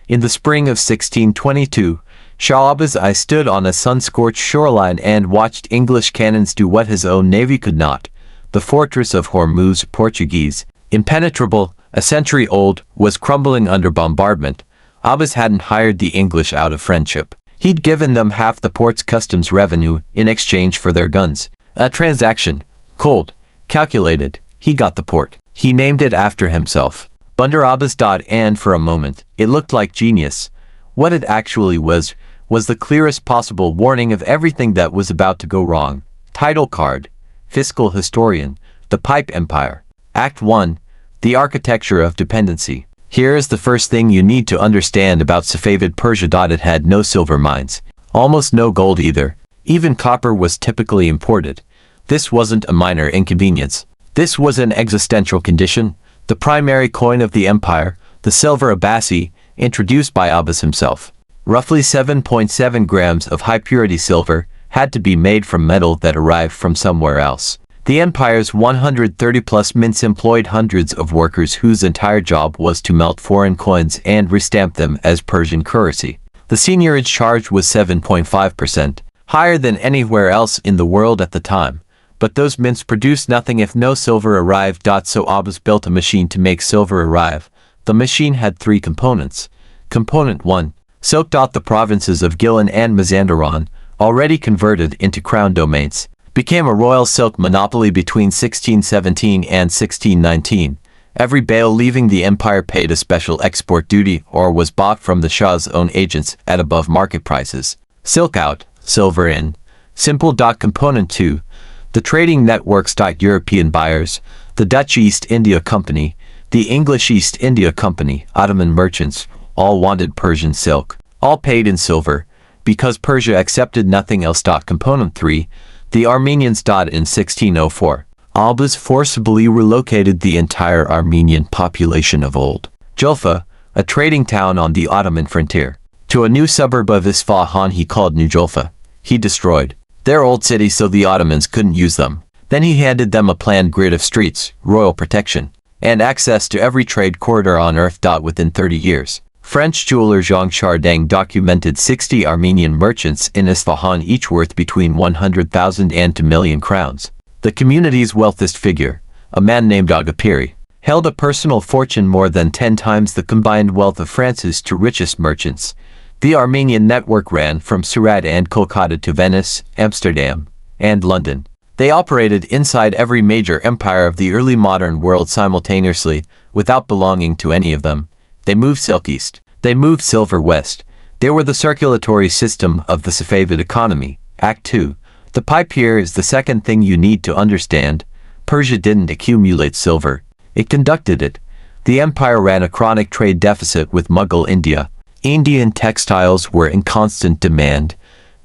In the spring of 1622, Shah Abbas I stood on a sun-scorched shoreline and watched English cannons do what his own navy could not. The fortress of Hormuz, Portuguese, impenetrable, a century old, was crumbling under bombardment. Abbas hadn't hired the English out of friendship. He'd given them half the port's customs revenue in exchange for their guns. A transaction, cold, calculated. He got the port. He named it after himself, Bandar Abbas. And for a moment, it looked like genius. What it actually was the clearest possible warning of everything that was about to go wrong. Title card: Fiscal Historian, The Pipe Empire. Act 1, The Architecture of Dependency. Here is the first thing you need to understand about Safavid Persia. It had no silver mines, almost no gold either. Even copper was typically imported. This wasn't a minor inconvenience. This was an existential condition. The primary coin of the empire, the silver Abassi, introduced by Abbas himself. Roughly 7.7 grams of high-purity silver had to be made from metal that arrived from somewhere else. The empire's 130-plus mints employed hundreds of workers whose entire job was to melt foreign coins and restamp them as Persian currency. The seigniorage charge was 7.5%, higher than anywhere else in the world at the time. But those mints produced nothing if no silver arrived. So Abbas built a machine to make silver arrive. The machine had three components. Component 1, silk. The provinces of Gilan and Mazandaran, already converted into crown domains, became a royal silk monopoly between 1617 and 1619. Every bale leaving the empire paid a special export duty or was bought from the Shah's own agents at above market prices. Silk out, silver in. Simple. Component 2, the trading networks. European buyers, the Dutch East India Company, the English East India Company, Ottoman merchants, all wanted Persian silk. All paid in silver, because Persia accepted nothing else. Component 3, the Armenians. In 1604, Abbas forcibly relocated the entire Armenian population of old Julfa, a trading town on the Ottoman frontier, to a new suburb of Isfahan he called New Julfa. He destroyed their old city so the Ottomans couldn't use them. Then he handed them a planned grid of streets, royal protection, and access to every trade corridor on earth. Within 30 years, French jeweler Jean Chardin documented 60 Armenian merchants in Isfahan, each worth between 100,000 and 2 million crowns. The community's wealthiest figure, a man named Agapiri, held a personal fortune more than 10 times the combined wealth of France's two richest merchants. The Armenian Network ran from Surat and Kolkata to Venice, Amsterdam, and London. They operated inside every major empire of the early modern world simultaneously, without belonging to any of them. They moved silk east. They moved silver west. They were the circulatory system of the Safavid economy. Act 2. The pipe. Here is the second thing you need to understand. Persia didn't accumulate silver. It conducted it. The empire ran a chronic trade deficit with Mughal India. Indian textiles were in constant demand,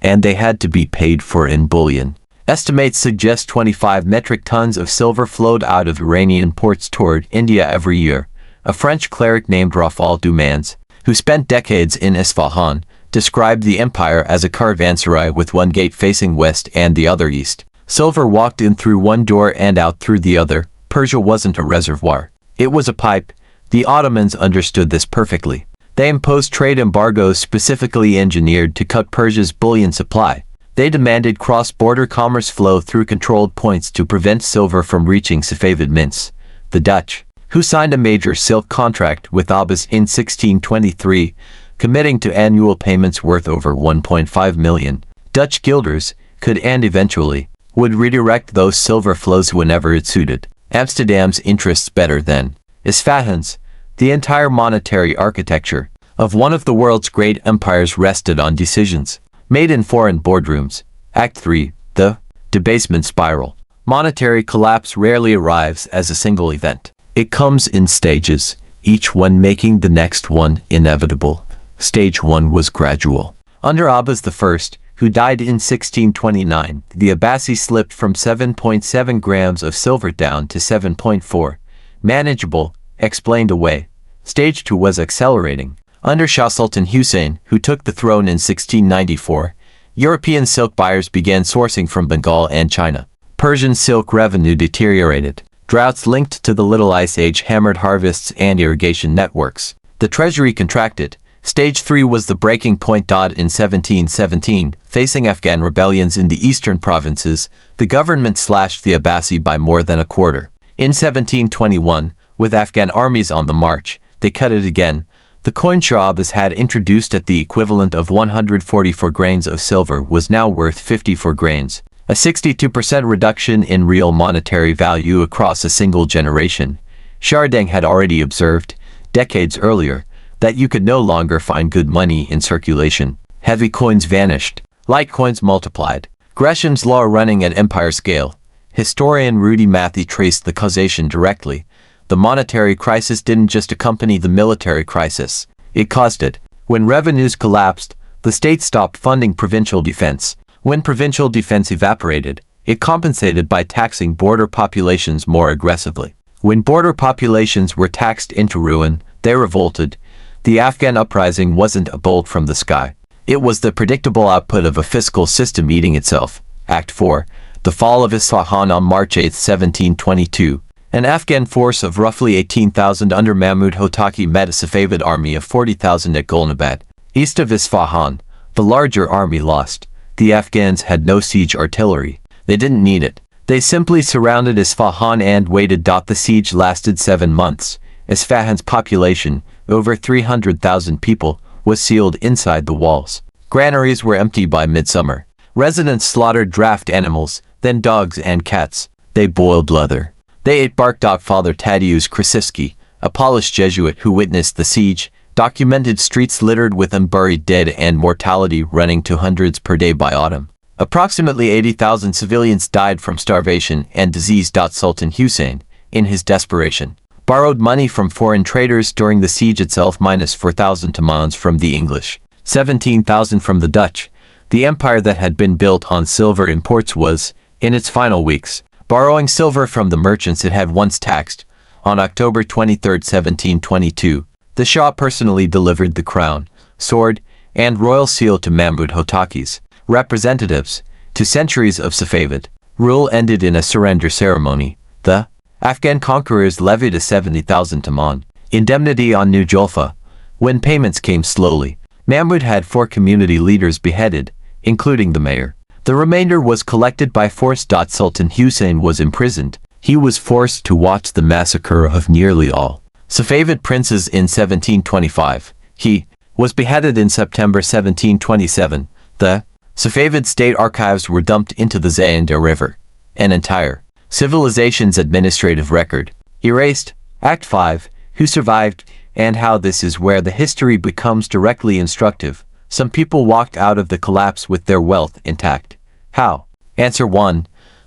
and they had to be paid for in bullion. Estimates suggest 25 metric tons of silver flowed out of Iranian ports toward India every year. A French cleric named Raphael Dumans, who spent decades in Isfahan, described the empire as a caravanserai with one gate facing west and the other east. Silver walked in through one door and out through the other. Persia wasn't a reservoir. It was a pipe. The Ottomans understood this perfectly. They imposed trade embargoes specifically engineered to cut Persia's bullion supply. They demanded cross-border commerce flow through controlled points to prevent silver from reaching Safavid mints. The Dutch, who signed a major silk contract with Abbas in 1623, committing to annual payments worth over 1.5 million Dutch guilders, could and eventually would redirect those silver flows whenever it suited Amsterdam's interests better than Isfahan's. The entire monetary architecture of one of the world's great empires rested on decisions made in foreign boardrooms. Act 3. The Debasement Spiral. Monetary collapse rarely arrives as a single event. It comes in stages, each one making the next one inevitable. Stage 1 was gradual. Under Abbas I, who died in 1629, the Abassi slipped from 7.7 grams of silver down to 7.4. Manageable, explained away. Stage 2 was accelerating. Under Shah Sultan Hussein, who took the throne in 1694, European silk buyers began sourcing from Bengal and China. Persian silk revenue deteriorated. Droughts linked to the Little Ice Age hammered harvests and irrigation networks. The treasury contracted. Stage 3 was the breaking point. In 1717, facing Afghan rebellions in the eastern provinces, the government slashed the Abassi by more than a quarter. In 1721, with Afghan armies on the march, they cut it again. The coin Shah Abbas had introduced at the equivalent of 144 grains of silver was now worth 54 grains, a 62% reduction in real monetary value across a single generation. Shardang had already observed, decades earlier, that you could no longer find good money in circulation. Heavy coins vanished. Light coins multiplied. Gresham's law running at empire scale. Historian Rudy Matthey traced the causation directly. The monetary crisis didn't just accompany the military crisis. It caused it. When revenues collapsed, the state stopped funding provincial defense. When provincial defense evaporated, it compensated by taxing border populations more aggressively. When border populations were taxed into ruin, they revolted. The Afghan uprising wasn't a bolt from the sky. It was the predictable output of a fiscal system eating itself. Act 4. The Fall of Isfahan on March 8, 1722. An Afghan force of roughly 18,000 under Mahmud Hotaki met a Safavid army of 40,000 at Golnabad, east of Isfahan. The larger army lost. The Afghans had no siege artillery. They didn't need it. They simply surrounded Isfahan and waited. The siege lasted 7 months. Isfahan's population, over 300,000 people, was sealed inside the walls. Granaries were empty by midsummer. Residents slaughtered draft animals, then dogs and cats. They boiled leather. They ate bark. Father Tadeusz Krasicki, a Polish Jesuit who witnessed the siege, documented streets littered with unburied dead and mortality running to hundreds per day by autumn. Approximately 80,000 civilians died from starvation and disease. Sultan Hussein, in his desperation, borrowed money from foreign traders during the siege itself, minus 4,000 tamans from the English, 17,000 from the Dutch. The empire that had been built on silver imports was, in its final weeks, borrowing silver from the merchants it had once taxed. On October 23, 1722, the Shah personally delivered the crown, sword, and royal seal to Mahmud Hotaki's representatives. 2 centuries of Safavid rule ended in a surrender ceremony. The Afghan conquerors levied a 70,000 taman indemnity on New Julfa. When payments came slowly, Mahmud had 4 community leaders beheaded, including the mayor. The remainder was collected by force. Sultan Hussein was imprisoned. He was forced to watch the massacre of nearly all Safavid princes in 1725. He was beheaded in September 1727. The Safavid state archives were dumped into the Zayanda River. An entire civilization's administrative record erased. Act 5. Who survived, and how. This is where the history becomes directly instructive. Some people walked out of the collapse with their wealth intact. How? Answer 1.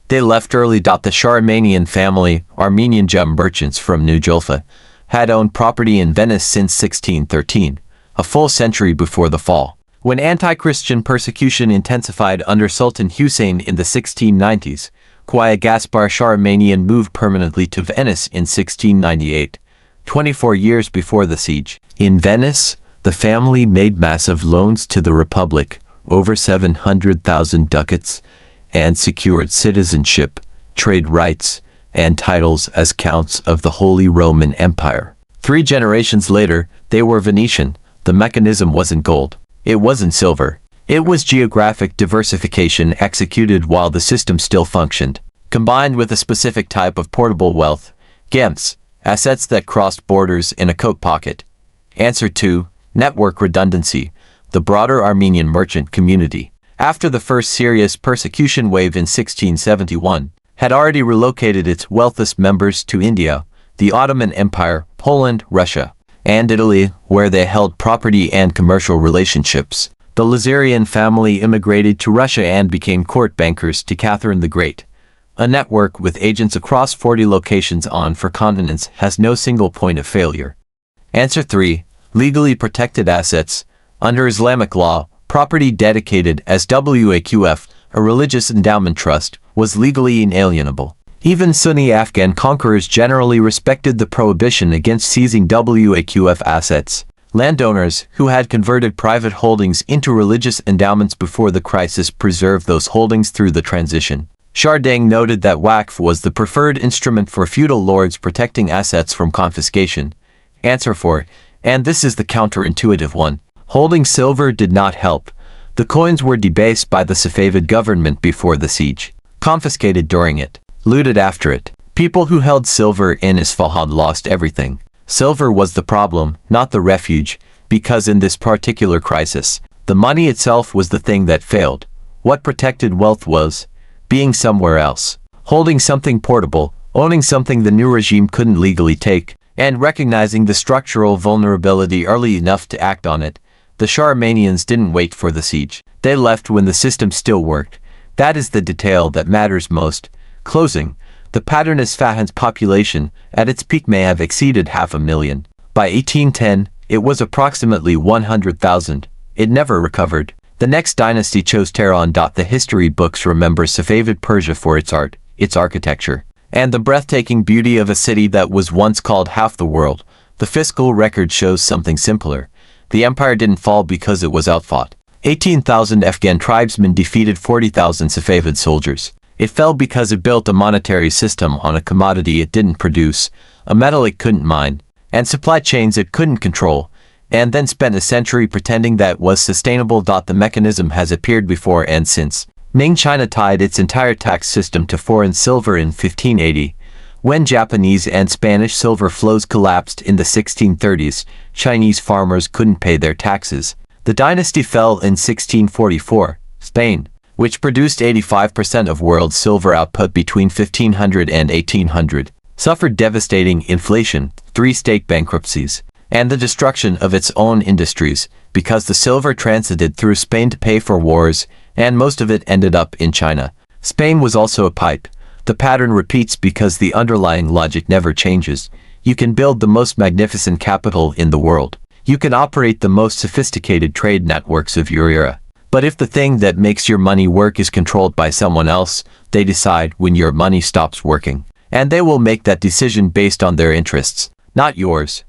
They left early. The Armenian family, Armenian gem merchants from New Julfa, had owned property in Venice since 1613, a full century before the fall. When anti-Christian persecution intensified under Sultan Hussein in the 1690s, Quaya Gaspar Shah Armenian moved permanently to Venice in 1698, 24 years before the siege. In Venice, the family made massive loans to the Republic, over 700,000 ducats, and secured citizenship, trade rights, and titles as counts of the Holy Roman Empire. 3 generations later, they were Venetian. The mechanism wasn't gold. It wasn't silver. It was geographic diversification executed while the system still functioned, combined with a specific type of portable wealth, gems, assets that crossed borders in a coat pocket. Answer 2. Network redundancy. The broader Armenian merchant community, after the first serious persecution wave in 1671, had already relocated its wealthiest members to India, the Ottoman Empire, Poland, Russia, and Italy, where they held property and commercial relationships. The Lazarian family immigrated to Russia and became court bankers to Catherine the Great. A network with agents across 40 locations on 4 continents has no single point of failure. Answer 3. Legally protected assets. Under Islamic law, property dedicated as Waqf, a religious endowment trust, was legally inalienable. Even Sunni Afghan conquerors generally respected the prohibition against seizing Waqf assets. Landowners who had converted private holdings into religious endowments before the crisis preserved those holdings through the transition. Shardang noted that Waqf was the preferred instrument for feudal lords protecting assets from confiscation. Answer 4. And this is the counterintuitive one. Holding silver did not help. The coins were debased by the Safavid government before the siege, confiscated during it, looted after it. People who held silver in Isfahan lost everything. Silver was the problem, not the refuge, because in this particular crisis, the money itself was the thing that failed. What protected wealth was being somewhere else, holding something portable, owning something the new regime couldn't legally take, and recognizing the structural vulnerability early enough to act on it. The Shah Armenians didn't wait for the siege. They left when the system still worked. That is the detail that matters most. Closing. The pattern Isfahan's population, at its peak, may have exceeded 500,000. By 1810, it was approximately 100,000. It never recovered. The next dynasty chose Tehran. The history books remember Safavid Persia for its art, its architecture, and the breathtaking beauty of a city that was once called half the world. The Fiscal record shows something simpler. The empire didn't fall because it was outfought. 18,000 Afghan tribesmen defeated 40,000 Safavid soldiers. It fell because it built a monetary system on a commodity it didn't produce, a metal it couldn't mine, and supply chains it couldn't control, and then spent a century pretending that was sustainable. The mechanism has appeared before and since. Ming China tied its entire tax system to foreign silver in 1580. When Japanese and Spanish silver flows collapsed in the 1630s, Chinese farmers couldn't pay their taxes. The dynasty fell in 1644. Spain, which produced 85% of world silver output between 1500 and 1800, suffered devastating inflation, 3 state bankruptcies, and the destruction of its own industries, because the silver transited through Spain to pay for wars, and most of it ended up in China. Spain was also a pipe. The pattern repeats because the underlying logic never changes. You can build the most magnificent capital in the world. You can operate the most sophisticated trade networks of your era. But if the thing that makes your money work is controlled by someone else, they decide when your money stops working. And they will make that decision based on their interests, not yours.